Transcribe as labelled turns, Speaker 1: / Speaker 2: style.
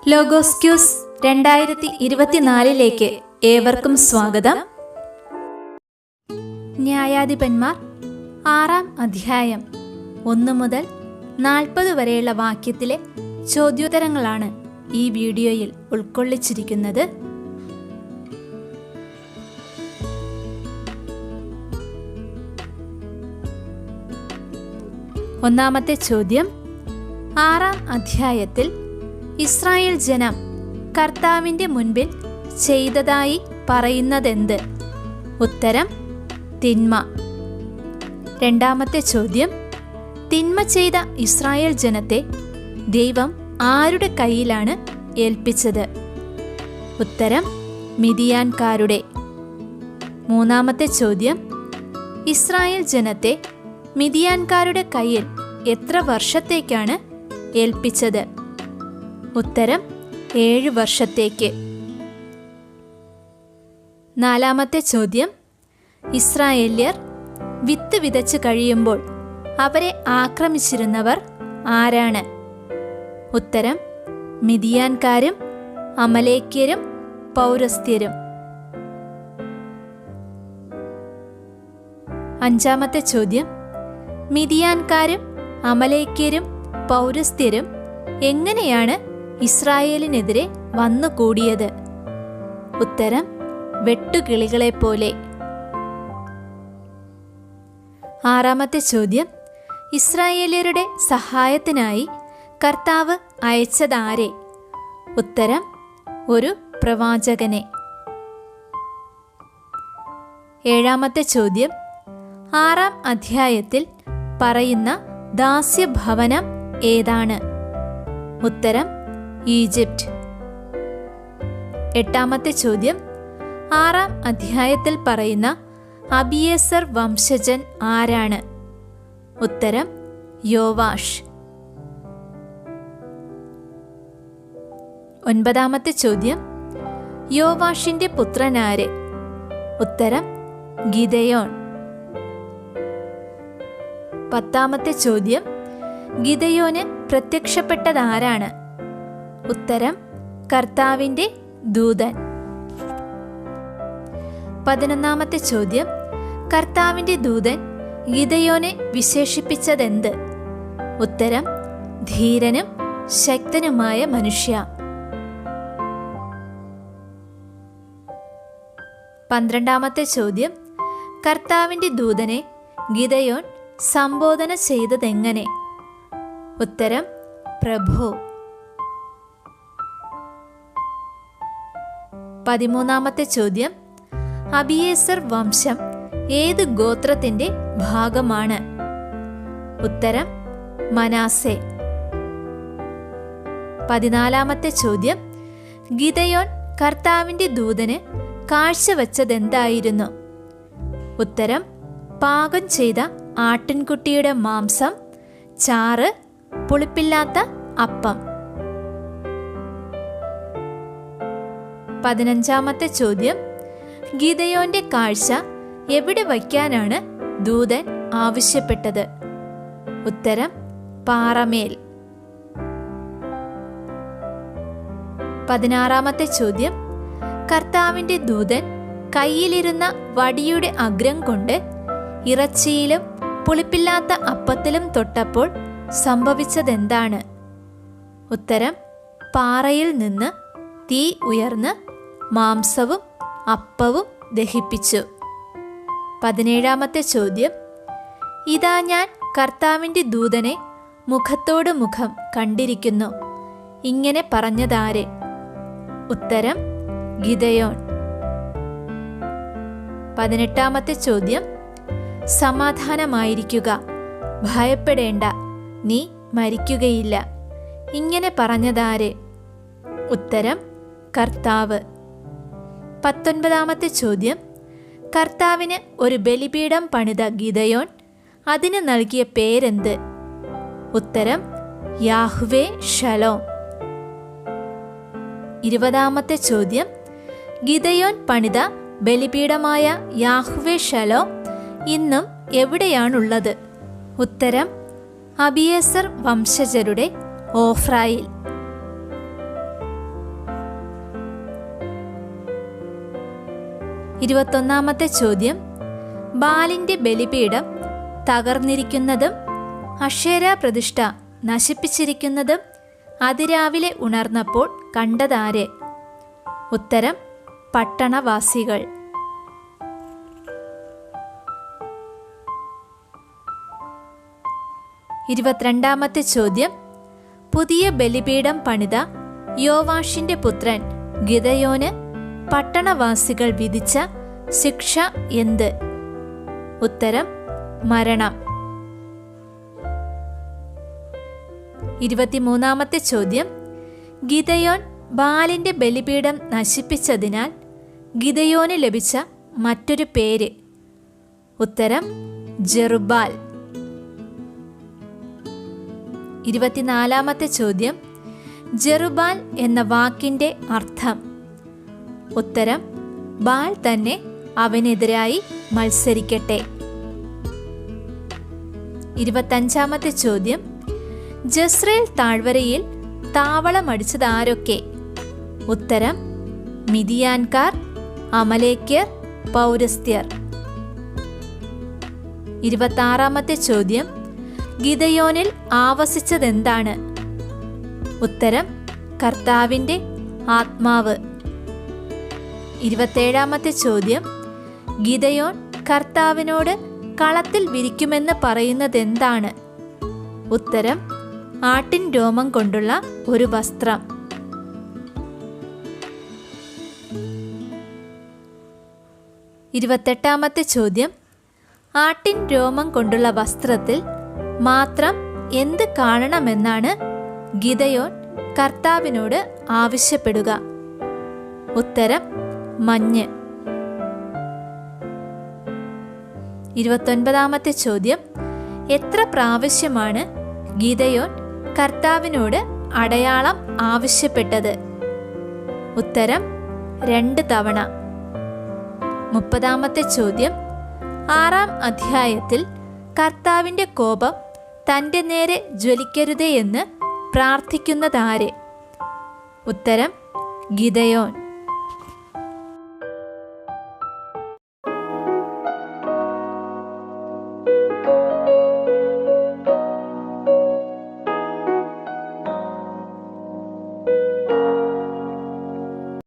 Speaker 1: Logos quiz 2024 ഏവർക്കും സ്വാഗതം. ന്യായാധിപന്മാർ 6-ാം അധ്യായം 1 മുതൽ 40 വരെയുള്ള വാക്യത്തിലെ ചോദ്യോത്തരങ്ങളാണ് ഈ വീഡിയോയിൽ ഉൾക്കൊള്ളിച്ചിരിക്കുന്നത്. ഒന്നാമത്തെ ചോദ്യം, 6-ാം അധ്യായത്തിൽ ഇസ്രായേൽ ജനം കർത്താവിൻ്റെ മുൻപിൽ ചെയ്തതായി പറയുന്നതെന്ത്? ഉത്തരം തിന്മ. രണ്ടാമത്തെ ചോദ്യം, തിന്മ ചെയ്ത ഇസ്രായേൽ ജനത്തെ ദൈവം ആരുടെ കയ്യിലാണ് ഏൽപ്പിച്ചത്? ഉത്തരം മിദിയാൻകാരുടെ. മൂന്നാമത്തെ ചോദ്യം, ഇസ്രായേൽ ജനത്തെ മിദിയാൻകാരുടെ കയ്യിൽ എത്ര വർഷത്തേക്കാണ് ഏൽപ്പിച്ചത്? ഉത്തരം 7 വർഷത്തേക്ക്. നാലാമത്തെ ചോദ്യം, ഇസ്രായേല്യർ വിത്ത് വിതച്ച് കഴിയുമ്പോൾ അവരെ ആക്രമിച്ചിരുന്നവർ ആരാണ്? ഉത്തരം മിദിയാൻകാരും അമലേക്യരും പൗരസ്ത്യരും. അഞ്ചാമത്തെ ചോദ്യം, മിദിയാൻകാരും അമലേക്യരും പൗരസ്ത്യരും എങ്ങനെയാണ് ഇസ്രായേലിനെതിരെ വന്നുകൂടിയത്? ഉത്തരം വെട്ടുകിളികളെപ്പോലെ. ആറാമത്തെ ചോദ്യം, ഇസ്രായേല്യരുടെ സഹായത്തിനായി കർത്താവ് അയച്ചതാരെ? ഉത്തരം ഒരു പ്രവാചകനെ. ഏഴാമത്തെ ചോദ്യം, 6-ാം അധ്യായത്തിൽ പറയുന്ന ദാസ്യഭവനം ഏതാണ്? ഉത്തരം ഈജിപ്റ്റ്. എട്ടാമത്തെ ചോദ്യം, 6-ാം അധ്യായത്തിൽ പറയുന്ന അബിയേസർ വംശജൻ ആരാണ്? ഉത്തരം യോവാഷ്. ഒൻപതാമത്തെ ചോദ്യം, യോവാഷിന്റെ പുത്രനാര്? ഉത്തരം ഗിദെയോൻ. പത്താമത്തെ ചോദ്യം, ഗിദെയോന് പ്രത്യക്ഷപ്പെട്ടതാരാണ്? ഉത്തരം കർത്താവിൻ്റെ ദൂതൻ. 11ാമത്തെ ചോദ്യം, കർത്താവിൻ്റെ ദൂതൻ ഗിദെയോനെ വിശേഷിപ്പിച്ചതെന്ത്? ഉത്തരം ധീരനും ശക്തനുമായ മനുഷ്യ. 12ാമത്തെ ചോദ്യം, കർത്താവിൻ്റെ ദൂതനെ ഗിദെയോൻ സംബോധന ചെയ്തതെങ്ങനെ? ഉത്തരം പ്രഭു. 13ാമത്തെ ചോദ്യം, അബിയേസർ വംശം ഏത് ഗോത്രത്തിന്റെ ഭാഗമാണ്? ഉത്തരം മനാസെ. 14ാമത്തെ ചോദ്യം, ഗിദെയോൻ കർത്താവിൻ്റെ ദൂതന് കാഴ്ചവെച്ചതെന്തായിരുന്നു? ഉത്തരം പാകം ചെയ്ത ആട്ടിൻകുട്ടിയുടെ മാംസം, ചാറ്, പുളിപ്പില്ലാത്ത അപ്പം. 15ാമത്തെ ചോദ്യം, ഗിദെയോന്റെ കാഴ്ച എവിടെ വയ്ക്കാനാണ് ദൂതൻ ആവശ്യപ്പെട്ടത്? ഉത്തരം പാറമേൽ. 16ാമത്തെ ചോദ്യം, കർത്താവിൻ്റെ ദൂതൻ കയ്യിലിരുന്ന വടിയുടെ അഗ്രം കൊണ്ട് ഇറച്ചിയിലും പുളിപ്പില്ലാത്ത അപ്പത്തിലും തൊട്ടപ്പോൾ സംഭവിച്ചതെന്താണ്? ഉത്തരം പാറയിൽ നിന്ന് തീ ഉയർന്ന് മാംസവും അപ്പവും ദഹിപ്പിച്ചു. 17ാമത്തെ ചോദ്യം, ഇതാ ഞാൻ കർത്താവിൻ്റെ ദൂതനെ മുഖത്തോട് മുഖം കണ്ടിരിക്കുന്നു, ഇങ്ങനെ പറഞ്ഞതാര്? ഉത്തരം ഗിദെയോൻ. 18ാമത്തെ ചോദ്യം, സമാധാനമായിരിക്കുക, ഭയപ്പെടേണ്ട, നീ മരിക്കുകയില്ല, ഇങ്ങനെ പറഞ്ഞതാര്? ഉത്തരം കർത്താവ്. 19ാമത്തെ ചോദ്യം, കർത്താവിന് ഒരു ബലിപീഠം പണിത ഗിദെയോൻ അതിന് നൽകിയ പേരെന്ത്? ഉത്തരം യാഹ്വേ ഷലോം. 20ാമത്തെ ചോദ്യം, ഗിദെയോൻ പണിത ബലിപീഠമായ യാഹ്വേ ഷലോം ഇന്നും എവിടെയാണുള്ളത്? ഉത്തരം അബിയേസർ വംശജരുടെ ഓഫ്രായിൽ. 21 ചോദ്യം, ബാലിൻ്റെ ബലിപീഠം തകർന്നിരിക്കുന്നതും അക്ഷേര പ്രതിഷ്ഠ നശിപ്പിച്ചിരിക്കുന്നതും അതിരാവിലെ ഉണർന്നപ്പോൾ കണ്ടതാരെ? ഉത്തരം പട്ടണവാസികൾ. 22 ചോദ്യം, പുതിയ ബലിപീഠം പണിത യോവാഷിന്റെ പുത്രൻ ഗിദെയോന് പട്ടണവാസികൾ വിധിച്ച ശിക്ഷ എന്ത്? ഉത്തരം മരണം. 23 ചോദ്യം, ഗിദെയോൻ ബാലിന്റെ ബലിപീഠം നശിപ്പിച്ചതിനാൽ ഗിദെയോന് ലഭിച്ച മറ്റൊരു പേര്? ഉത്തരം ജെറുബ്ബാൽ. 24 ചോദ്യം, ജെറുബ്ബാൽ എന്ന വാക്കിന്റെ അർത്ഥം? ഉത്തരം ബാൽ തന്നെ അവനെതിരായി മത്സരിക്കട്ടെ. 25 ചോദ്യം, ജസ്രേൽ താഴ്വരയിൽ താവളമടിച്ചതാരൊക്കെ? ഉത്തരം മിദിയാൻകാർ, അമലേക്യർ, പൗരസ്ത്യർ. 26 ചോദ്യം, ഗിദെയോനിൽ ആവസിച്ചതെന്താണ്? ഉത്തരം കർത്താവിൻ്റെ ആത്മാവ്. 27 ചോദ്യം, ഗിദെയോൻ കർത്താവിനോട് കളത്തിൽ വിരിക്കുമെന്ന് പറയുന്നതെന്താണ്? ഉത്തരം ആട്ടിൻ രോമം കൊണ്ടുള്ള ഒരു വസ്ത്രം. 28 ചോദ്യം, ആട്ടിൻ രോമം കൊണ്ടുള്ള വസ്ത്രത്തിൽ മാത്രം എന്ത് കാണണമെന്നാണ് ഗിദെയോൻ കർത്താവിനോട് ആവശ്യപ്പെടുക? ഉത്തരം മഞ്ഞ്. 29 ചോദ്യം, എത്ര പ്രാവശ്യമാണ് ഗിദെയോൻ കർത്താവിനോട് അടയാളം ആവശ്യപ്പെട്ടത്? ഉത്തരം 2 തവണ. 30 ചോദ്യം, 6-ാം അധ്യായത്തിൽ കർത്താവിൻ്റെ കോപം തൻ്റെ നേരെ ജ്വലിക്കരുതേ എന്ന് പ്രാർത്ഥിക്കുന്നതാര്? ഉത്തരം ഗിദെയോൻ.